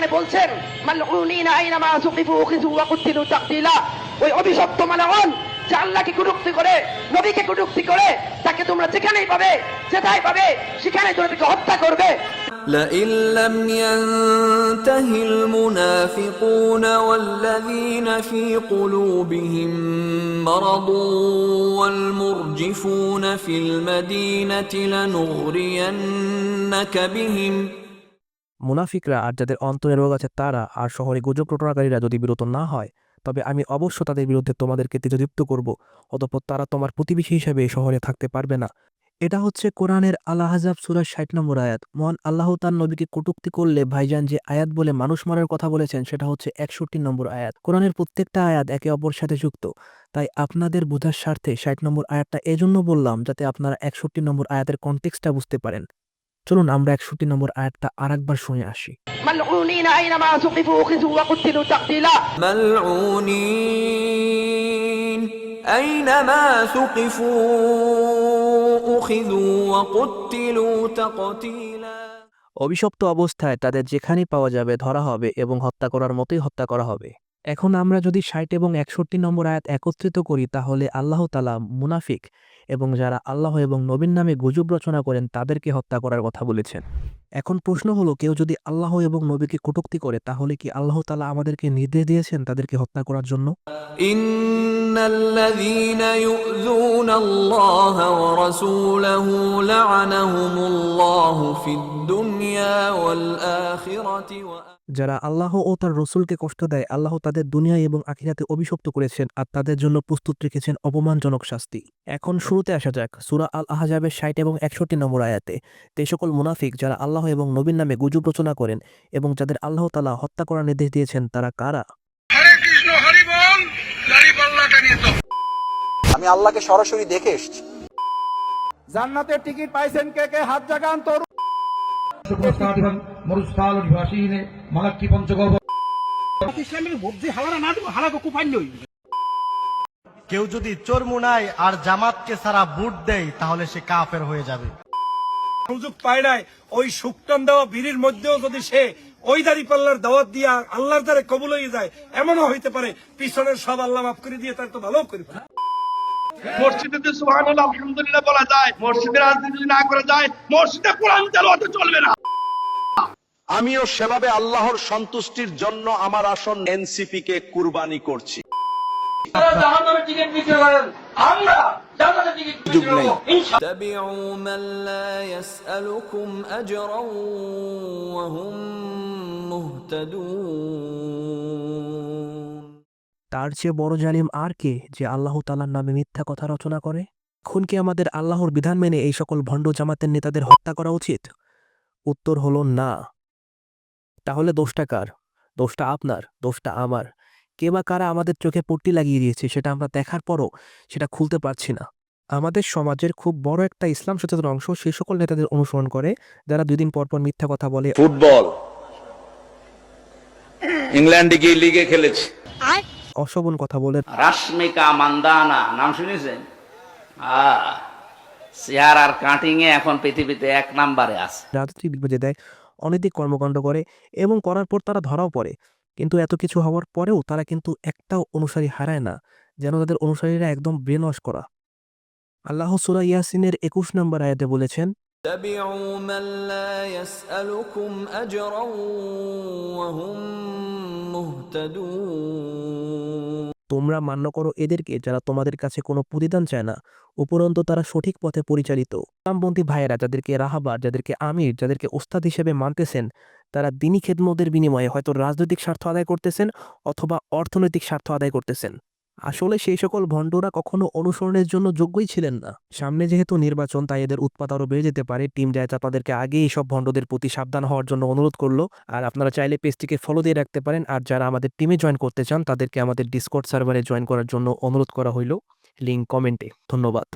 কোরআনে বলছেন মালউনিনা আইনামা সুকিফু উখিযু ওয়া কুতিলু তাকতিলা। ওই অভিশপ্ত মালাউন যে আল্লাহকে কটূক্তি করে, নবীকে কটূক্তি করে, তাকে তোমরা যেখানেই পাবে, যেটাই পাবে, সেখানেই তোমরা তাকে হত্যা করবে। لئن لم ينته المنافقون والذين في قلوبهم مرض والمرجفون في المدينة لنغرينك بهم। মুনাফিকরা আর যাদের অন্তরে রোগ আছে তারা আর শহরে গুজব রটনাকারীরা যদি বিরত না হয়, তবে আমি অবশ্য তাদের বিরুদ্ধে তোমাদেরকে তেজদীপ্ত করব, অতঃপর তারা তোমার প্রতিবেশী হিসেবে এই শহরে থাকতে পারবে না। এটা হচ্ছে কোরআনের আল আহজাব সূরার ৬০ নম্বর আয়াত। মহান আল্লাহ তার নবীকে কটূক্তি করলে ভাইজান যে আয়াত বলে মানুষ মারার কথা বলেছেন সেটা হচ্ছে ৬১ নম্বর আয়াত। কোরআনের প্রত্যেকটা আয়াত একে অপর সাথে যুক্ত, তাই আপনাদের বোঝার স্বার্থে ৬০ নম্বর আয়াতটা এজন্য বললাম যাতে আপনারা ৬১ নম্বর আয়াতের কনটেক্সটটা বুঝতে পারেন। চলুন আমরা ৬১ নম্বর আয়াতটা আরেকবার শুনে আসি। মালউনিনা আইনামা সুকিফু উখিযু ওয়া কুতিলু তাকতিলা। ملعونين أينما ثقفوا أخذوا وقتلوا تقتيلا। অভিশপ্ত অবস্থায় তাদের যেখানেই পাওয়া যাবে ধরা হবে এবং হত্যা করার মতোই হত্যা করা হবে। এখন আমরা যদি ৬০ এবং ৬১ নম্বর আয়াত একত্রিত করি তাহলে আল্লাহ তাআলা মুনাফিক এবং যারা আল্লাহ এবং নবীর নামে গুজব রচনা করেন তাদেরকে হত্যা করার কথা বলেছেন। এখন প্রশ্ন হলো, কেউ যদি আল্লাহ এবং নবীকে কটূক্তি করে তাহলে কি আল্লাহ তাআলা আমাদেরকে নির্দেশ দিয়েছেন তাদেরকে হত্যা করার জন্য? إن الذين يؤذون الله ورسوله لعنهم الله في الدنيا والآخرة। যারা আল্লাহ ও তার রসুলকে কষ্ট দেয় আল্লাহ তাদের দুনিয়া এবং আখিরাতে অভিশপ্ত করেছেন আর তাদের জন্য প্রস্তুত রেখেছেন অপমানজনক শাস্তি। এখন শুরুতে আসা যাক সূরা আল আহজাবের ৬০ এবং ৬১ নম্বর আয়াতে। তে সকল মুনাফিক যারা আল্লাহ এবং নবীর নামে গুজব রচনা করেন এবং যাদের আল্লাহ তাআলা হত্যা করার নির্দেশ দিয়েছেন তারা কারা? হরে কৃষ্ণ হরি বল, দাড়িপাল্লাটা নিয়ে তো আমি আল্লাহকে সরাসরি দেখে এসেছি। জান্নাতের টিকিট পাইছেন কে কে? হাত জাগান তো। কেউ যদি চোরমুনায় আর জামাতকে সারা বুট দেয় তাহলে সে কাফের হয়ে যাবে। সুযোগ পায় নাই, ওই শুকটান দেওয়া ভিড়ির মধ্যেও যদি সে ওই দাড়িপাল্লার দাওয়াত দিয়া আল্লাহর দ্বারে কবুল হয়ে যায়, এমনও হইতে পারে পিছনের সব আল্লাহ মাফ করে দিয়ে তার তো ভালো করে। মসজিদে সুবহানাল্লাহ আলহামদুলিল্লাহ বলা যায়, মসজিদে রাজনীতি যদি না করা যায়, মসজিদে কোরআন তেলাওয়াত চলবে না। আমিও সেভাবে আল্লাহর সন্তুষ্টির জন্য আমার আসন এনসিপি কে কুরবানি করছি। اتبعوا من لا يسألكم أجرا وهم مهتدون। তার চেয়ে বড় জালিম আর কে যে আল্লাহ তাআলার নামে মিথ্যা কথা রচনা করে? এখন কি আমাদের আল্লাহর বিধান মেনে এই সকল ভণ্ড জামাতের নেতাদের হত্যা করা উচিত? উত্তর হলো না। তাহলে দোষটা কার? দোষটা আপনার, দোষটা আমার। কে বা কারা আমাদের চোখে পট্টি লাগিয়ে দিয়েছে সেটা আমরা দেখার পরও সেটা খুলতে পারছি না। আমাদের সমাজের খুব বড় একটা ইসলাম সচেতন অংশ সেই সকল নেতাদের অনুসরণ করে যারা ২ দিন পর পর মিথ্যা কথা বলে। ফুটবল ইংল্যান্ডে গিয়ে লিগে খেলেছে, অশোভন কথা বলে। রাশমিকা মান্দানা নাম শুনেছেন? চেয়ার আর কাটিং এ এখন পৃথিবীতে ১ নম্বরে আছে। রাজনৈতিক বিপদে দেয়, অনৈতিক কর্মকাণ্ড করে এবং করার পর তারা ধরাও পড়ে। কিন্তু এত কিছু হওয়ার পরেও তারা কিন্তু একটাও অনুসারী হারায় না, যেন তাদের অনুসারীরা একদম ব্রেন ওয়াশ করা। আল্লাহ সূরা ইয়াসিনের ২১ নম্বর আয়াতে বলেছেন, اتبعوا من لا يسألكم أجرا وهم مهتدون। তোমরা মান্য করো এদেরকে যারা তোমাদের কাছে কোনো প্রতিদান চায় না, উপরন্তু তারা সঠিক পথে পরিচালিত। ইসলামপন্থী ভাইয়েরা যাদেরকে রাহাবার, যাদেরকে আমির, যাদেরকে ওস্তাদ হিসেবে মানতেছেন, তারা দিনী খেদমতের বিনিময়ে হয়তো রাজনৈতিক স্বার্থ আদায় করতেছেন অথবা অর্থনৈতিক স্বার্থ আদায় করতেছেন। আসলে সেই সকল ভণ্ডরা কখনো অনুসরণের জন্য যোগ্যই ছিলেন না। সামনে যেহেতু নির্বাচন, তাই এদের উৎপাত আরও বেড়ে যেতে পারে। টিম জায়তা তাদেরকে আগে এইসব ভণ্ডদের প্রতি সাবধান হওয়ার জন্য অনুরোধ করলো। আর আপনারা চাইলে পেজটিকে ফলো দিয়ে রাখতে পারেন। আর যারা আমাদের টিমে জয়েন করতে চান তাদেরকে আমাদের ডিসকর্ড সার্ভারে জয়েন করার জন্য অনুরোধ করা হইল, লিঙ্ক কমেন্টে। ধন্যবাদ।